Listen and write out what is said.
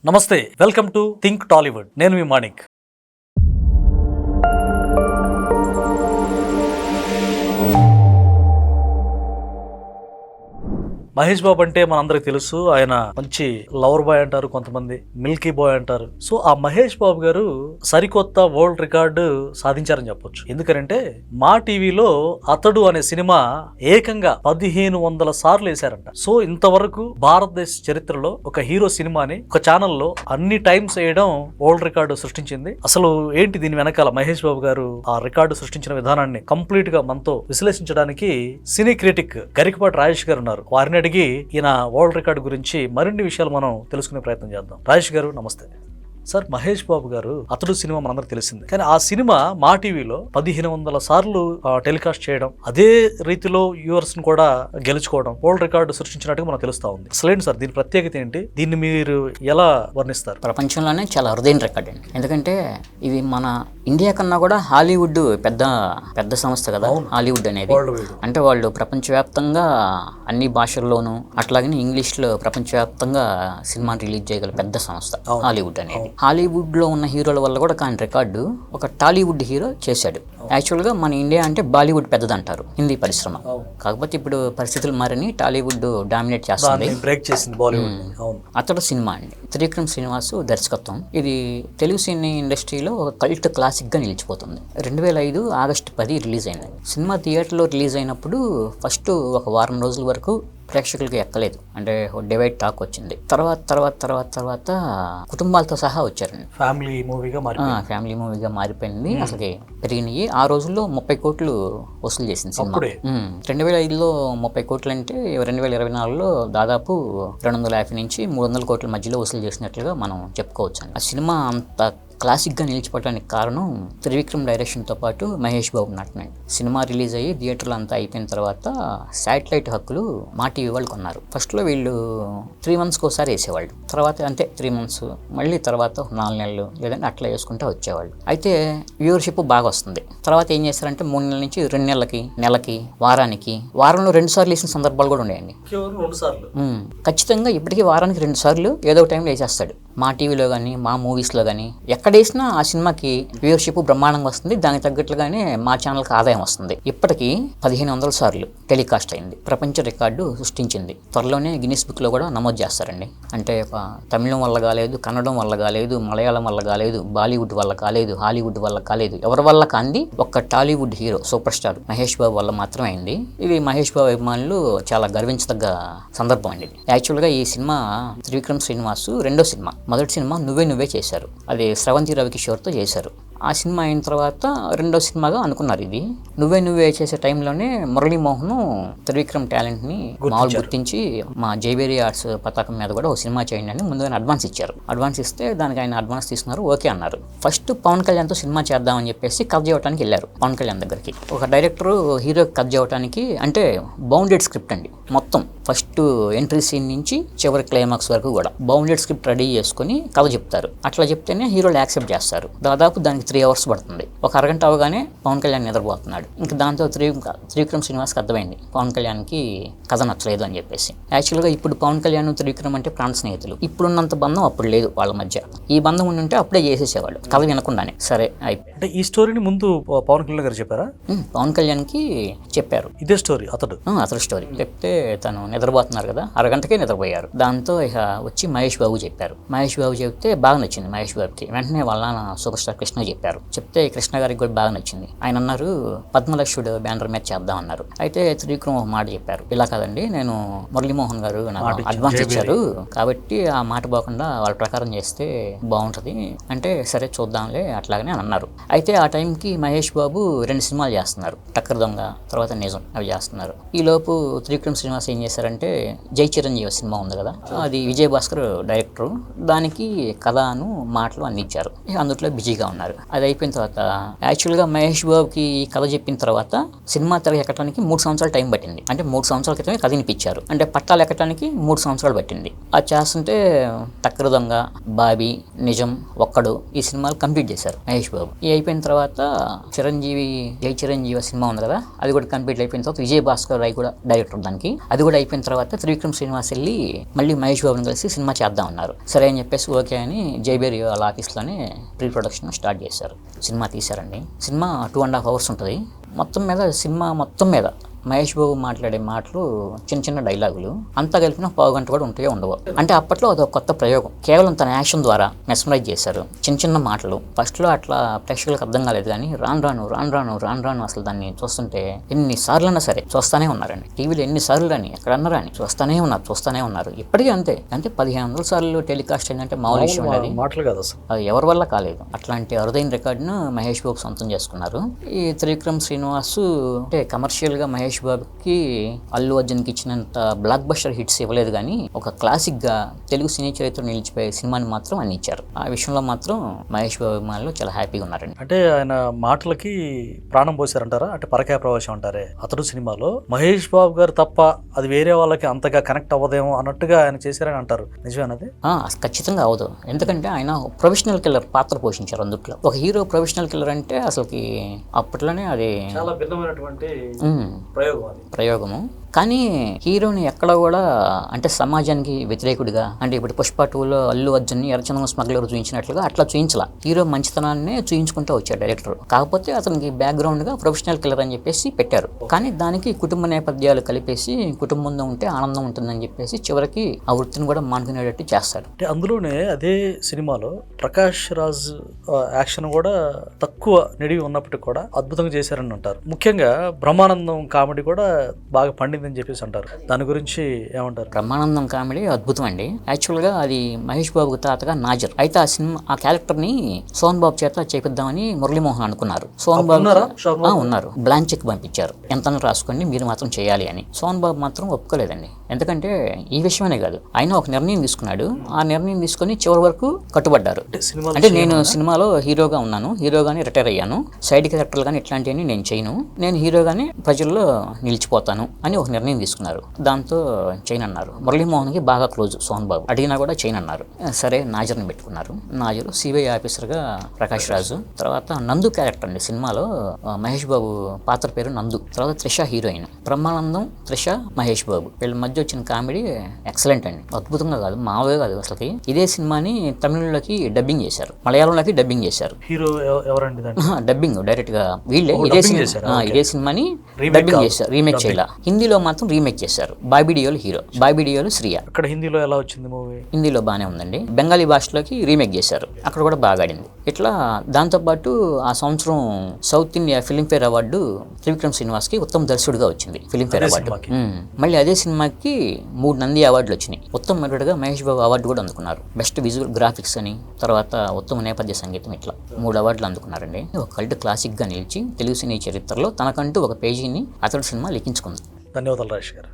నమస్తే, welcome to think Tollywood. నేను మీ మాణిక్. మహేష్ బాబు అంటే మనందరికి తెలుసు. ఆయన మంచి లవర్ బాయ్ అంటారు, కొంతమంది మిల్కీ బాయ్ అంటారు. సో ఆ మహేష్ బాబు గారు సరికొత్త వరల్డ్ రికార్డు సాధించారని చెప్పొచ్చు. ఎందుకంటే మా టీవీలో అతడు అనే సినిమా ఏకంగా 1500 సార్లు వేశారంట. సో ఇంతవరకు భారతదేశ చరిత్రలో ఒక హీరో సినిమాని ఒక ఛానల్లో అన్ని టైమ్స్ వేయడం వరల్డ్ రికార్డు సృష్టించింది. అసలు ఏంటి దీని వెనకాల మహేష్ బాబు గారు ఆ రికార్డు సృష్టించిన విధానాన్ని కంప్లీట్ గా మనతో విశ్లేషించడానికి సినీ క్రిటిక్ గరికపాటి రాజేష్ గారు ఉన్నారు. వారిని అడిగి ఈయన వరల్డ్ రికార్డు గురించి మరిన్ని విషయాలు మనం తెలుసుకునే ప్రయత్నం చేద్దాం. రాజేష్ గారు నమస్తే. సార్, మహేష్ బాబు గారు అతడు సినిమా మనందరికి తెలిసింది, కానీ ఆ సినిమా మా టీవీలో 1500 సార్లు టెలికాస్ట్ చేయడం, అదే రీతిలో వ్యూవర్స్ ని కూడా గెలుచుకోవడం వరల్డ్ రికార్డు సృష్టించినట్టుగా మనకు తెలుస్తా ఉంది. అసలేంటి సార్ దీని ప్రత్యేకత ఏంటి? దీన్ని మీరు ఎలా వర్ణిస్తారు? ప్రపంచంలోనే చాలా అరుదైన రికార్డ్ అండి. ఎందుకంటే ఇది మన ఇండియా కన్నా కూడా హాలీవుడ్ పెద్ద సంస్థ కదా హాలీవుడ్ అనేది. అంటే వాళ్ళు ప్రపంచవ్యాప్తంగా అన్ని భాషల్లోనూ అట్లాగనే ఇంగ్లీష్లో ప్రపంచవ్యాప్తంగా సినిమాని రిలీజ్ చేయగల పెద్ద సంస్థ హాలీవుడ్ అనేది. హాలీవుడ్ లో ఉన్న హీరోల వల్ల కూడా కాని రికార్డు ఒక టాలీవుడ్ హీరో చేశాడు. యాక్చువల్ గా మన ఇండియా అంటే బాలీవుడ్ పెద్దదంటారు, హిందీ పరిశ్రమ. కాకపోతే ఇప్పుడు పరిస్థితులు మారని టాలీవుడ్ డామినేట్ చేస్తుంది. అతడు సినిమా అండి. త్రివిక్రమ్ శ్రీనివాస్ దర్శకత్వం. ఇది తెలుగు సినీ ఇండస్ట్రీలో ఒక కల్ట్ క్లాసిక్ గా నిలిచిపోతుంది. 2005 ఆగస్టు 10 రిలీజ్ అయింది. సినిమా థియేటర్లో రిలీజ్ అయినప్పుడు ఫస్ట్ ఒక వారం రోజుల వరకు ప్రేక్షకులకి ఎక్కలేదు. అంటే డివైడ్ టాక్ వచ్చింది. తర్వాత కుటుంబాలతో సహా వచ్చారండి. ఫ్యామిలీ మూవీగా మారిపోయింది. అసలు పెరిగినాయి. ఆ రోజుల్లో 30 కోట్లు వసూలు చేసింది సినిమా. 2005లో 30 కోట్లు అంటే 2024లో దాదాపు 250 నుంచి 300 కోట్ల మధ్యలో వసూలు చేసినట్లుగా మనం చెప్పుకోవచ్చు. ఆ సినిమా అంత క్లాసిక్గా నిలిచిపోవడానికి కారణం త్రివిక్రమ్ డైరెక్షన్తో పాటు మహేష్ బాబు నటన. సినిమా రిలీజ్ అయ్యి థియేటర్లు అంతా అయిపోయిన తర్వాత శాటిలైట్ హక్కులు మా టీవీ వాళ్ళు కొన్నారు. ఫస్ట్లో వీళ్ళు 3 monthsకి ఒకసారి వేసేవాళ్ళు. తర్వాత అంతే 3 months, మళ్ళీ తర్వాత 4 నెలలు లేదంటే అట్లా వేసుకుంటూ వచ్చేవాళ్ళు. అయితే వ్యూవర్షిప్ బాగా వస్తుంది. తర్వాత ఏం చేస్తారంటే 3 నెలల నుంచి 2 నెలలకి, నెలకి, వారంలో 2 సార్లు వేసిన సందర్భాలు కూడా ఉన్నాయండి. ఖచ్చితంగా ఇప్పటికీ వారానికి 2 సార్లు ఏదో ఒక టైంలో వేసేస్తాడు. మా టీవీలో కానీ మా మూవీస్లో కానీ ఎక్కడ వేసినా ఆ సినిమాకి వ్యూవర్షిప్ బ్రహ్మాండంగా వస్తుంది. దానికి తగ్గట్లుగానే మా ఛానల్కి ఆదాయం వస్తుంది. ఇప్పటికీ 1500 సార్లు టెలికాస్ట్ అయింది. ప్రపంచ రికార్డు సృష్టించింది. త్వరలోనే గిన్నిస్ బుక్లో కూడా నమోదు చేస్తారండి. అంటే తమిళం వల్ల కాలేదు, కన్నడం వల్ల కాలేదు, మలయాళం వల్ల కాలేదు, బాలీవుడ్ వల్ల కాలేదు, హాలీవుడ్ వల్ల కాలేదు, ఎవరి వల్ల కాంది ఒక్క Tollywood hero super star Mahesh Babu వల్ల మాత్రమే అయింది. ఇది మహేష్ బాబు అభిమానులు చాలా గర్వించదగ్గ సందర్భం అండి. యాక్చువల్గా ఈ సినిమా త్రివిక్రమ్ శ్రీనివాస్ రెండో సినిమా. మొదటి సినిమా నువ్వే చేశారు. అది స్రవంతి రవికిషోర్తో చేశారు. ఆ సినిమా అయిన తర్వాత రెండో సినిమాగా అనుకున్నారు. ఇది నువ్వే చేసే టైంలోనే మురళీమోహన్ త్రివిక్రమ్ టాలెంట్ని మామూలు గుర్తించి మా జైబేరి ఆర్ట్స్ పతాకం మీద కూడా ఒక సినిమా చేయండి అని ముందుగానే అడ్వాన్స్ ఇచ్చారు. అడ్వాన్స్ ఇస్తే దానికి ఆయన అడ్వాన్స్ తీసుకున్నారు, ఓకే అన్నారు. ఫస్ట్ పవన్ కళ్యాణ్తో సినిమా చేద్దామని చెప్పేసి కథ చేయడానికి వెళ్ళారు పవన్ కళ్యాణ్ దగ్గరికి. ఒక డైరెక్టర్ హీరో కథ చేయడానికి అంటే బౌండెడ్ స్క్రిప్ట్ అండి. మొత్తం ఫస్ట్ ఎంట్రీ సీన్ నుంచి చివరి క్లైమాక్స్ వరకు కూడా బౌండెడ్ స్క్రిప్ట్ రెడీ చేసుకుని కథ చెప్తారు. అట్లా చెప్తేనే హీరోలు యాక్సెప్ట్ చేస్తారు. దాదాపు దానికి 3 hours పడుతుంది. ఒక అరగంట అవగానే పవన్ కళ్యాణ్ నిద్రపోతున్నాడు. ఇంకా దాంతో త్రివిక్రమ్ శ్రీనివాస్కి అర్థమైంది పవన్ కళ్యాణ్కి కథ నచ్చలేదు అని చెప్పేసి. యాక్చువల్గా ఇప్పుడు పవన్ కళ్యాణ్ త్రివిక్రమ్ అంటే ప్రాణ స్నేహితులు. ఇప్పుడున్నంత బంధం అప్పుడు లేదు వాళ్ళ మధ్య. ఈ బంధం ఉంటే అప్పుడే చేసేసేవాళ్ళు కథ వినకుండానే. సరే అయిపోయి అంటే ఈ స్టోరీని ముందు పవన్ కళ్యాణ్ గారు చెప్పారా? పవన్ కళ్యాణ్కి చెప్పారు. ఇదే స్టోరీ అతడు స్టోరీ చెప్తే తను నిద్రపోతున్నారు కదా, అరగంటకే నిద్రపోయారు. దాంతో ఇక వచ్చి మహేష్ బాబు చెప్పారు. మహేష్ బాబు చెప్తే బాగా నచ్చింది మహేష్ బాబుకి. వెంటనే వాళ్ళ సూపర్ స్టార్ కృష్ణ చెప్పారు. చెప్తే కృష్ణ గారికి కూడా బాగా నచ్చింది. ఆయన అన్నారు పద్మలక్ష్యుడు బ్యానర్ మీద చేద్దాం అన్నారు. అయితే త్రివిక్రమ్ ఒక మాట చెప్పారు, ఇలా కాదండి నేను మురళీమోహన్ గారు నాకు అడ్వాన్స్ ఇచ్చారు కాబట్టి ఆ మాట పోకుండా వాళ్ళ ప్రకారం చేస్తే బాగుంటుంది అంటే సరే చూద్దాంలే అట్లాగనే అని అన్నారు. అయితే ఆ టైంకి మహేష్ బాబు 2 సినిమాలు చేస్తున్నారు. టక్కర్ దొంగ, తర్వాత నిజం, అవి చేస్తున్నారు. ఈ లోపు త్రివిక్రమ్ శ్రీనివాస్ ఏం చేశారంటే జై చిరంజీవి సినిమా ఉంది కదా, అది విజయ్ భాస్కర్ డైరెక్టర్, దానికి కథను మాటలు అందించారు. ఇచ్చారు. అందుట్లో బిజీగా ఉన్నారు. అది అయిపోయిన తర్వాత యాక్చువల్గా మహేష్ బాబుకి ఈ కథ చెప్పిన తర్వాత సినిమా తెర ఎక్కడానికి 3 సంవత్సరాలు టైం పట్టింది. అంటే 3 సంవత్సరాల క్రితమే కథ వినిపించారు. అంటే పట్టాలు ఎక్కడానికి 3 సంవత్సరాలు పట్టింది. అది చేస్తుంటే టక్కర దొంగ, బాబీ, నిజం, ఒక్కడు ఈ సినిమాలు కంప్లీట్ చేశారు మహేష్ బాబు. ఈ అయిపోయిన తర్వాత చిరంజీవి జై చిరంజీవి సినిమా ఉంది కదా, అది కూడా కంప్లీట్ అయిపోయిన తర్వాత విజయ్ భాస్కర్ రాయ్ కూడా డైరెక్టర్ దానికి. అది కూడా అయిపోయిన తర్వాత త్రివిక్రమ్ శ్రీనివాస్ వెళ్ళి మళ్ళీ మహేష్ బాబుని కలిసి సినిమా చేద్దాం అన్నారు. సరే అని చెప్పేసి ఓకే అని జైబేరి వాళ్ళ ఆఫీస్లోనే ప్రీ ప్రొడక్షన్ స్టార్ట్ చేశారు. సినిమా తీశారండి. సినిమా 2.5 hours ఉంటుంది. మొత్తం మీద సినిమా మొత్తం మీద మహేష్ బాబు మాట్లాడే మాటలు చిన్న చిన్న డైలాగులు అంతా కలిపిన 1/2 గంట కూడా ఉంటాయో ఉండవు. అంటే అప్పట్లో అదొక కొత్త ప్రయోగం. కేవలం తన యాక్షన్ ద్వారా మెస్మరైజ్ చేశారు. చిన్న చిన్న మాటలు ఫస్ట్లో అట్లా ప్రేక్షకులకు అర్థం కాలేదు, కానీ రాను అసలు దాన్ని చూస్తుంటే ఎన్నిసార్లు అన్నా సరే చూస్తానే ఉన్నారండి. టీవీలో ఎన్నిసార్లు రాని ఎక్కడన్నా రాని చూస్తానే ఉన్నారు. ఇప్పటికీ అంతే. అంటే 1500 సార్లు టెలికాస్ట్ అయిందంటే మామూలు విషయం ఉండేది మాటలు కాదు అసలు. అది ఎవరి వల్ల కాలేదు. అట్లాంటి అరుదైన రికార్డును మహేష్ బాబు సొంతం చేసుకున్నారు. ఈ త్రివిక్రమ్ శ్రీనివాస్ అంటే కమర్షియల్గా మహేష్ బాబుకి అల్లు అర్జున్కి ఇచ్చినంత బ్లాక్ బస్టర్ హిట్స్ ఇవ్వలేదు, కానీ ఒక క్లాసిక్గా తెలుగు సినీ చరిత్ర నిలిచిపోయే సినిమాని మాత్రం అన్ని ఇచ్చారు. ఆ విషయంలో మాత్రం మహేష్ బాబు అభిమానులు చాలా హ్యాపీగా ఉన్నారండి. అంటే ఆయన మాటలకి ప్రాణం పోసారంటారా? అంటే పరకాయ ప్రవేశం అంటారే అతడు సినిమాలో మహేష్ బాబు గారు తప్ప అది వేరే వాళ్ళకి అంతగా కనెక్ట్ అవ్వదేమో అన్నట్టుగా ఆయన చేశారని అంటారు. నిజమేనది? ఖచ్చితంగా అవదు. ఎందుకంటే ఆయన ప్రొఫెషనల్ కిల్లర్ పాత్ర పోషించారు. అందుట్లో ఒక హీరో ప్రొఫెషనల్ కిల్లర్ అంటే అసలుకి అప్పట్లోనే అది చాలా భిన్నమైనటువంటి ప్రయోగము. కానీ హీరోని ఎక్కడ కూడా అంటే సమాజానికి వ్యతిరేకుడిగా, అంటే ఇప్పుడు పుష్ప 2లో అల్లు అర్జున్ని ఎర్రచందనం స్మగ్లర్ చూపించినట్లుగా అట్లా చూయించలా. హీరో మంచితనాన్నే చూయించుకుంటూ వచ్చాడు డైరెక్టర్. కాకపోతే అతనికి బ్యాక్గ్రౌండ్గా ప్రొఫెషనల్ కిల్లర్ అని చెప్పేసి పెట్టారు. కానీ దానికి కుటుంబ నేపథ్యాలు కలిపేసి కుటుంబంలో ఉంటే ఆనందం ఉంటుందని చెప్పేసి చివరికి ఆ వృత్తిని కూడా మానుకునేటట్టు చేస్తాడు. అంటే అందులోనే అదే సినిమాలో ప్రకాష్ రాజ్ యాక్షన్ కూడా తక్కువ నిడివి ఉన్నప్పటికీ కూడా అద్భుతంగా చేశారని అంటారు. ముఖ్యంగా బ్రహ్మానందం కామెడీ కూడా బాగా పండింది అని చెప్పేసి అంటారు. దాని గురించి ఏమంటారు? బ్రహ్మానందం కామెడీ అద్భుతం అండి. యాక్చువల్గా అది మహేష్ బాబుకు తాతగా నాజర్. అయితే ఆ క్యారెక్టర్ని సోన్ బాబు చేత చేపిద్దామని మురళీమోహన్ అనుకున్నారు. సోన్ బాబు ఉన్నారు. బ్లాంక్ చెక్ పంపించారు, ఎంత రాసుకోండి మీరు మాత్రం చేయాలి అని. సోన్ బాబు మాత్రం ఒప్పుకోలేదండి. ఎందుకంటే ఈ విషయమనే కాదు, ఆయన ఒక నిర్ణయం తీసుకున్నాడు. ఆ నిర్ణయం తీసుకొని చివరి వరకు కట్టుబడ్డారు. అంటే నేను సినిమాలో హీరోగా ఉన్నాను, హీరోగానే రిటైర్ అయ్యాను, సైడ్ క్యారెక్టర్లు కానీ ఇట్లాంటివన్నీ నేను చేయను, నేను హీరోగానే ప్రజల్లో నిలిచిపోతాను అని ఒక నిర్ణయం తీసుకున్నారు. దాంతో చైన్ అన్నారు. మురళీమోహన్కి బాగా క్లోజ్ సోన్ బాబు, అడిగినా కూడా చైన్ అన్నారు. సరే నాజర్ని పెట్టుకున్నారు. నాజర్ సిబిఐ ఆఫీసర్గా ప్రకాష్ రాజు. తర్వాత నందు క్యారెక్టర్ అండి సినిమాలో. మహేష్ బాబు పాత్ర పేరు నందు. తర్వాత త్రిష హీరోయిన్. బ్రహ్మానందం, త్రిష, మహేష్ బాబు వీళ్ళ మధ్య వచ్చిన కామెడీ ఎక్సలెంట్ అండి. అద్భుతంగా కాదు, మామూలుగా కాదు అసలుకి. ఇదే సినిమాని తమిళంలోకి డబ్బింగ్ చేశారు, మలయాళంలోకి డబ్బింగ్ చేశారు. హీరో ఎవరండి? డబ్బింగ్ డైరెక్ట్ గా వీళ్ళే ఇదే సినిమాని డబ్బింగ్ చేశారు, రీమేక్ చేయాల. హిందీలో మాత్రం రీమేక్ చేశారు. బాబీ డియోల్ హీరో, బాబీ డియోల్ శ్రియా. అక్కడ హిందీలో ఎలా వచ్చింది మూవీ? హిందీలో బాగానే ఉందండి. బెంగాలీ భాషలోకి రీమేక్ చేశారు, అక్కడ కూడా బాగా ఆడింది. ఇట్లా దాంతోపాటు ఆ సంవత్సరం South India Filmfare award Trivikram శ్రీనివాస్కి ఉత్తమ దర్శకుడిగా వచ్చింది ఫిలింఫేర్ అవార్డు. మళ్ళీ అదే సినిమాకి 3 నంది అవార్డులు వచ్చినాయి. ఉత్తమ నటుడిగా మహేష్ బాబు అవార్డు కూడా అందుకున్నారు. బెస్ట్ విజువల్ గ్రాఫిక్స్ అని, తర్వాత ఉత్తమ నేపథ్య సంగీతం, ఇట్లా 3 అవార్డులు అందుకున్నారండి. ఒక కల్ట్ క్లాసిక్గా నిలిచి తెలుగు సినీ చరిత్రలో తనకంటూ ఒక పేజీని అతడు సినిమా లిఖించుకుంది. ధన్యవాదాలు రాజేష్ గారు.